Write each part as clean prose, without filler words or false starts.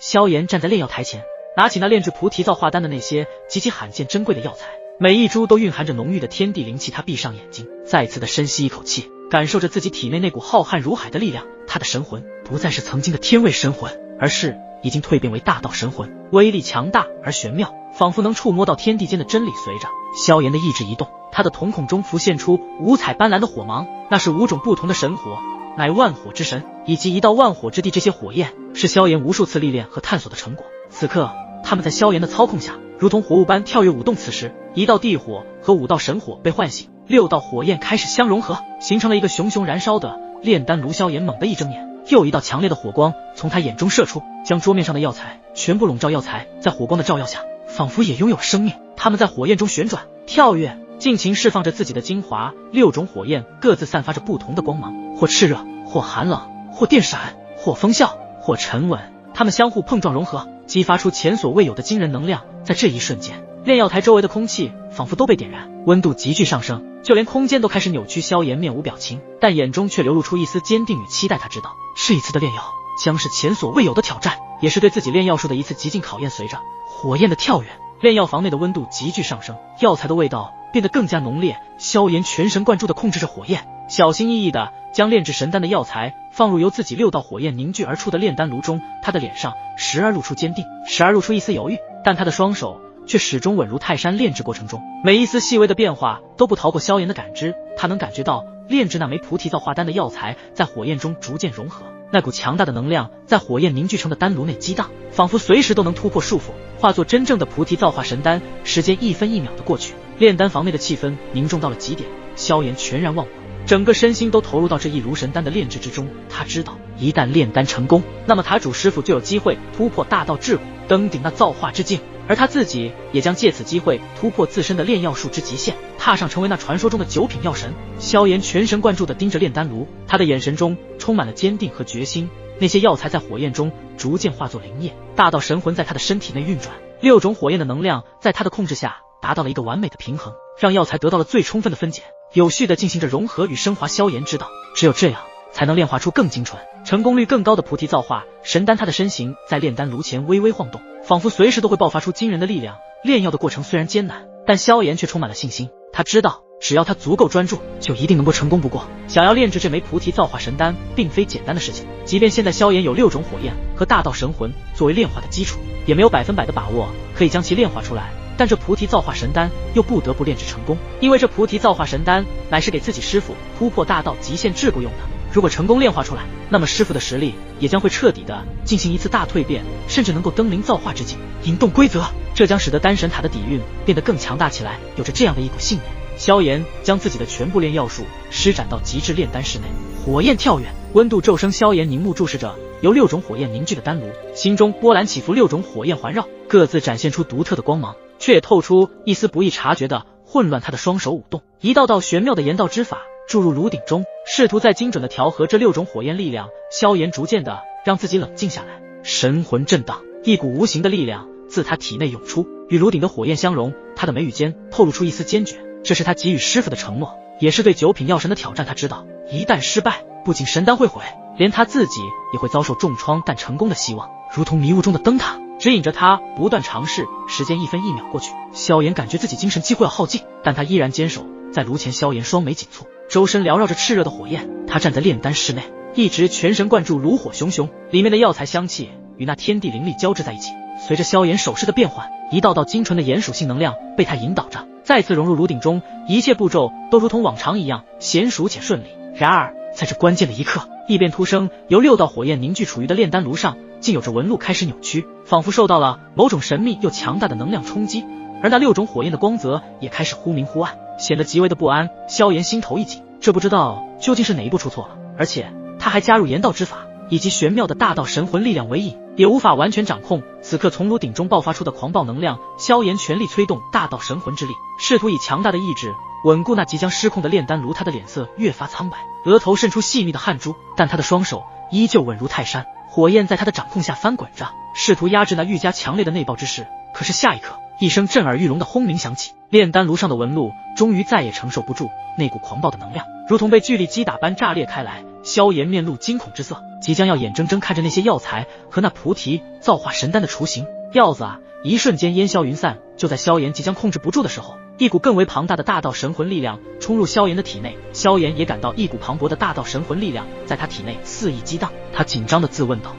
萧炎站在炼药台前，拿起那炼制菩提造化丹的那些极其罕见珍贵的药材，每一株都蕴含着浓郁的天地灵气。他闭上眼睛，再次的深吸一口气，感受着自己体内那股浩瀚如海的力量。他的神魂不再是曾经的天位神魂，而是已经蜕变为大道神魂，威力强大而玄妙，仿佛能触摸到天地间的真理。随着萧炎的意志一动，他的瞳孔中浮现出五彩斑斓的火芒，那是5种不同的神火，乃万火之神以及一道万火之地。这些火焰是萧炎无数次历练和探索的成果。此刻他们在萧炎的操控下如同火雾般跳跃舞动。此时1道地火和5道神火被唤醒，6道火焰开始相融合，形成了一个熊熊燃烧的炼丹炉。萧炎猛地一睁眼，又一道强烈的火光从他眼中射出，将桌面上的药材全部笼罩。药材在火光的照耀下仿佛也拥有了生命，它们在火焰中旋转跳跃，尽情释放着自己的精华。6种火焰各自散发着不同的光芒，或炽热，或寒冷，或电闪，或风啸，或沉稳。它们相互碰撞融合，激发出前所未有的惊人能量。在这一瞬间，炼药台周围的空气仿佛都被点燃，温度急剧上升，就连空间都开始扭曲。萧炎面无表情，但眼中却流露出一丝坚定与期待。他知道这一次的炼药将是前所未有的挑战，也是对自己炼药术的一次极尽考验。随着火焰的跳跃，炼药房内的温度急剧上升，药材的味道变得更加浓烈。萧炎全神贯注地控制着火焰，小心翼翼地将炼制神丹的药材放入由自己6道火焰凝聚而出的炼丹炉中。他的脸上时而露出坚定，时而露出一丝犹豫，但他的双手却始终稳如泰山。炼制过程中每一丝细微的变化都不逃过萧炎的感知，他能感觉到炼制那枚菩提造化丹的药材在火焰中逐渐融合，那股强大的能量在火焰凝聚成的丹炉内激荡，仿佛随时都能突破束缚，化作真正的菩提造化神丹。时间1分1秒的过去，炼丹房内的气氛凝重到了极点，萧炎全然忘我，整个身心都投入到这一炉神丹的炼制之中。他知道一旦炼丹成功，那么塔主师傅就有机会突破大道至骨，登顶那造化之境，而他自己也将借此机会突破自身的炼药术之极限，踏上成为那传说中的9品药神。萧炎全神贯注地盯着炼丹炉，他的眼神中充满了坚定和决心。那些药材在火焰中逐渐化作灵液，大道神魂在他的身体内运转，6种火焰的能量在他的控制下达到了一个完美的平衡，让药材得到了最充分的分解，有序地进行着融合与升华。萧炎知道，只有这样才能炼化出更精纯、成功率更高的菩提造化神丹。他的身形在炼丹炉前微微晃动，仿佛随时都会爆发出惊人的力量。炼药的过程虽然艰难，但萧炎却充满了信心。他知道只要他足够专注，就一定能够成功。不过想要炼制这枚菩提造化神丹并非简单的事情，即便现在萧炎有6种火焰和大道神魂作为炼化的基础，也没有100%的把握可以将其炼化出来。但这菩提造化神丹又不得不炼制成功，因为这菩提造化神丹乃是给自己师傅突破大道极限桎梏用的。如果成功炼化出来，那么师傅的实力也将会彻底的进行一次大蜕变，甚至能够登临造化之境，引动规则。这将使得丹神塔的底蕴变得更强大起来。有着这样的一股信念，萧炎将自己的全部炼药术施展到极致。炼丹室内火焰跳跃，温度骤升，萧炎凝目注视着由6种火焰凝聚的丹炉，心中波澜起伏。6种火焰环绕，各自展现出独特的光芒，却也透出一丝不易察觉的混乱。他的双手舞动，一道道玄妙的言道之法注入炉鼎中，试图再精准的调和这6种火焰力量。萧炎逐渐的让自己冷静下来，神魂震荡，一股无形的力量自他体内涌出，与炉鼎的火焰相融。他的眉宇间透露出一丝坚决，这是他给予师傅的承诺，也是对9品药神的挑战。他知道一旦失败，不仅神丹会毁，连他自己也会遭受重创。但成功的希望如同迷雾中的灯塔，指引着他不断尝试。时间1分1秒过去，萧炎感觉自己精神几乎要耗尽，但他依然坚守在炉前。萧炎双眉紧蹙，周身缭绕着炽热的火焰，他站在炼丹室内，一直全神贯注。炉火熊熊，里面的药材香气与那天地灵力交织在一起。随着萧炎手势的变换，一道道精纯的炎属性能量被他引导着，再次融入炉鼎中，一切步骤都如同往常一样娴熟且顺利。然而在这关键的一刻，异变突生，由6道火焰凝聚处于的炼丹炉上竟有着纹路开始扭曲，仿佛受到了某种神秘又强大的能量冲击，而那6种火焰的光泽也开始忽明忽暗，显得极为的不安。萧炎心头一紧，这不知道究竟是哪一步出错了，而且他还加入言道之法以及玄妙的大道神魂力量为引，也无法完全掌控。此刻从炉鼎中爆发出的狂暴能量，萧炎全力催动大道神魂之力，试图以强大的意志稳固那即将失控的炼丹炉。他的脸色越发苍白，额头渗出细密的汗珠，但他的双手依旧稳如泰山，火焰在他的掌控下翻滚着，试图压制那愈加强烈的内爆之势。可是下一刻，一声震耳欲聋的轰鸣响起，炼丹炉上的纹路终于再也承受不住那股狂暴的能量，如同被巨力击打般炸裂开来，萧炎面露惊恐之色，即将要眼睁睁看着那些药材和那菩提造化神丹的雏形药子一瞬间烟消云散。就在萧炎即将控制不住的时候，一股更为庞大的大道神魂力量冲入萧炎的体内，萧炎也感到一股磅礴的大道神魂力量在他体内肆意激荡。他紧张地自问道：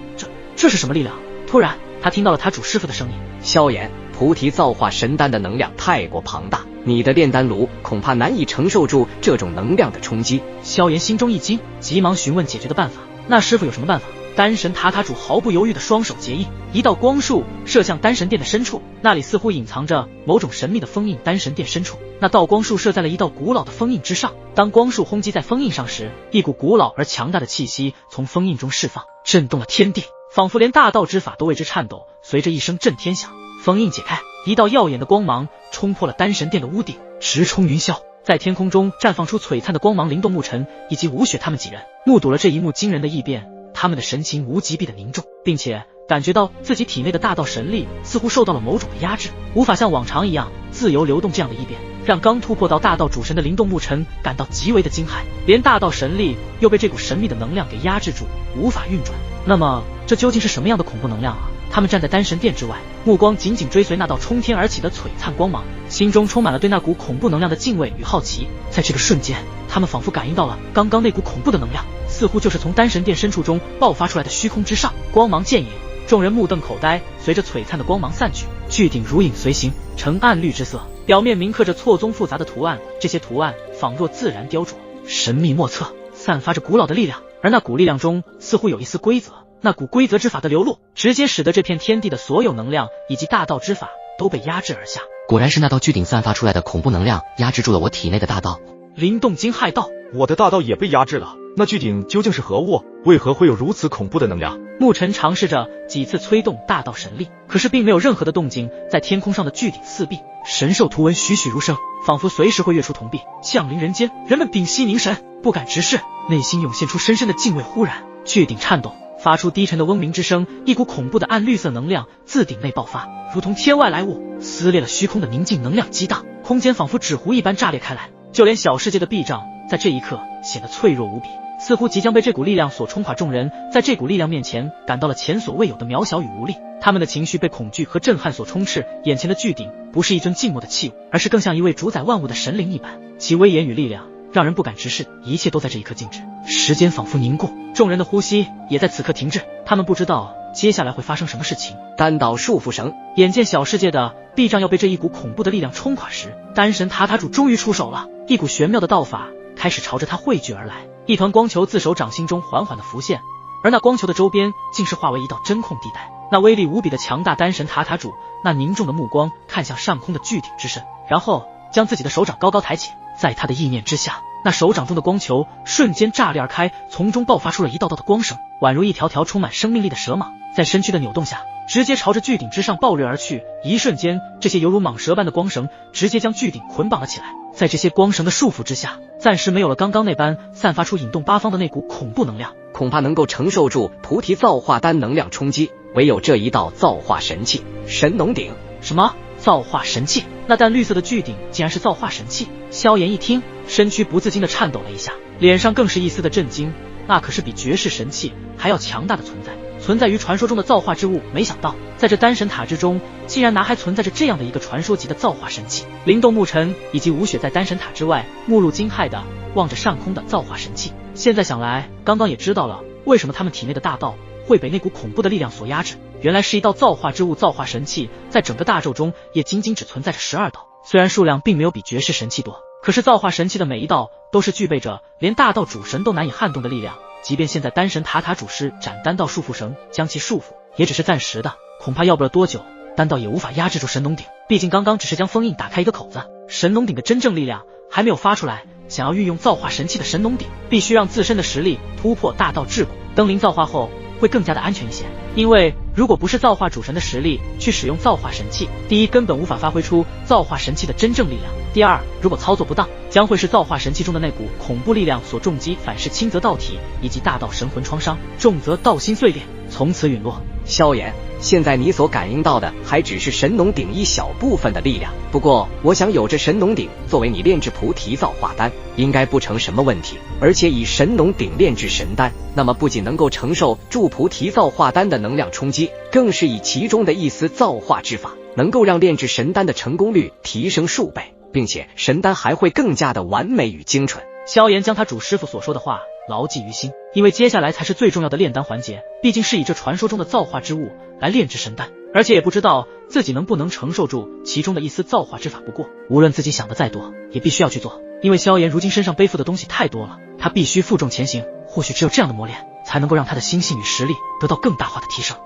这是什么力量？突然他听到了他主师傅的声音：萧炎，菩提造化神丹的能量太过庞大，你的炼丹炉恐怕难以承受住这种能量的冲击。萧炎心中一惊，急忙询问解决的办法。那师傅有什么办法？丹神塔塔主毫不犹豫的双手结印，一道光束射向丹神殿的深处，那里似乎隐藏着某种神秘的封印。丹神殿深处，那道光束射在了一道古老的封印之上。当光束轰击在封印上时，一股古老而强大的气息从封印中释放，震动了天地，仿佛连大道之法都为之颤抖。随着一声震天响，封印解开，一道耀眼的光芒冲破了丹神殿的屋顶，直冲云霄。在天空中绽放出璀璨的光芒。灵动牧尘以及吴雪他们几人目睹了这一幕惊人的异变，他们的神情无极壁的凝重，并且感觉到自己体内的大道神力似乎受到了某种的压制，无法像往常一样自由流动。这样的异变让刚突破到大道主神的灵动牧尘感到极为的惊骇，连大道神力又被这股神秘的能量给压制住，无法运转。那么这究竟是什么样的恐怖能量啊？他们站在丹神殿之外，目光紧紧追随那道冲天而起的璀璨光芒，心中充满了对那股恐怖能量的敬畏与好奇。在这个瞬间，他们仿佛感应到了刚刚那股恐怖的能量，似乎就是从丹神殿深处中爆发出来的。虚空之上，光芒渐隐，众人目瞪口呆。随着璀璨的光芒散去，巨鼎如影随形，呈暗绿之色，表面铭刻着错综复杂的图案，这些图案仿若自然雕琢，神秘莫测，散发着古老的力量。而那股力量中似乎有一丝规则，那股规则之法的流露，直接使得这片天地的所有能量以及大道之法都被压制而下。果然是那道巨鼎散发出来的恐怖能量压制住了我体内的大道。灵动惊骇道：我的大道也被压制了，那巨鼎究竟是何物？为何会有如此恐怖的能量？牧尘尝试着几次催动大道神力，可是并没有任何的动静。在天空上的巨鼎四壁，神兽图文栩栩如生，仿佛随时会跃出铜壁，降临人间。人们屏息凝神，不敢直视，内心涌现出深深的敬畏。忽然，巨鼎颤动，发出低沉的嗡鸣之声，一股恐怖的暗绿色能量自鼎内爆发，如同天外来物，撕裂了虚空的宁静能量激荡，空间仿佛纸糊一般炸裂开来。就连小世界的壁障在这一刻显得脆弱无比，似乎即将被这股力量所冲垮。众人在这股力量面前感到了前所未有的渺小与无力，他们的情绪被恐惧和震撼所充斥。眼前的巨鼎不是一尊静默的器物，而是更像一位主宰万物的神灵一般，其威严与力量让人不敢直视。一切都在这一刻静止，时间仿佛凝固，众人的呼吸也在此刻停滞。他们不知道接下来会发生什么事情。丹岛束缚绳，眼见小世界的壁障要被这一股恐怖的力量冲垮时，丹神塔塔主终于出手了。一股玄妙的道法开始朝着他汇聚而来，一团光球自手掌心中缓缓地浮现，而那光球的周边竟是化为一道真空地带。那威力无比的强大丹神塔塔主那凝重的目光看向上空的巨鼎之身，然后将自己的手掌高高抬起，在他的意念之下，那手掌中的光球瞬间炸裂而开，从中爆发出了一道道的光绳，宛如一条条充满生命力的蛇蟒，在身躯的扭动下直接朝着巨鼎之上暴掠而去。一瞬间，这些犹如蟒蛇般的光绳直接将巨鼎捆绑了起来。在这些光绳的束缚之下，暂时没有了刚刚那般散发出引动八方的那股恐怖能量，恐怕能够承受住菩提造化丹能量冲击，唯有这一道造化神器神农鼎。什么造化神器？那淡绿色的巨鼎竟然是造化神器？萧炎一听，身躯不自禁地颤抖了一下，脸上更是一丝的震惊。那可是比绝世神器还要强大的存在，存在于传说中的造化之物。没想到在这丹神塔之中，竟然还存在着这样的一个传说级的造化神器。灵动牧尘以及吴雪在丹神塔之外目露惊骇地望着上空的造化神器。现在想来，刚刚也知道了为什么他们体内的大道会被那股恐怖的力量所压制，原来是一道造化之物。造化神器在整个大宙中也仅仅只存在着12道，虽然数量并没有比绝世神器多，可是造化神器的每一道都是具备着连大道主神都难以撼动的力量。即便现在丹神塔塔主师斩丹道束缚绳将其束缚，也只是暂时的，恐怕要不了多久，丹道也无法压制住神农鼎。毕竟刚刚只是将封印打开一个口子，神农鼎的真正力量还没有发出来。想要运用造化神器的神农鼎，必须让自身的实力突破大道桎梏。登临造化后会更加的安全一些，因为如果不是造化主神的实力去使用造化神器，第一根本无法发挥出造化神器的真正力量，第二如果操作不当，将会是造化神器中的那股恐怖力量所重击，反噬轻则道体以及大道神魂创伤，重则道心碎裂。从此陨落。萧炎，现在你所感应到的还只是神农鼎一小部分的力量，不过我想有着神农鼎作为你炼制菩提造化丹，应该不成什么问题。而且以神农鼎炼制神丹，那么不仅能够承受住菩提造化丹的能量冲击，更是以其中的一丝造化之法，能够让炼制神丹的成功率提升数倍，并且神丹还会更加的完美与精纯。萧炎将他主师傅所说的话牢记于心，因为接下来才是最重要的炼丹环节，毕竟是以这传说中的造化之物来炼制神丹，而且也不知道自己能不能承受住其中的一丝造化之法。不过无论自己想的再多，也必须要去做，因为萧炎如今身上背负的东西太多了，他必须负重前行。或许只有这样的磨练，才能够让他的心性与实力得到更大化的提升。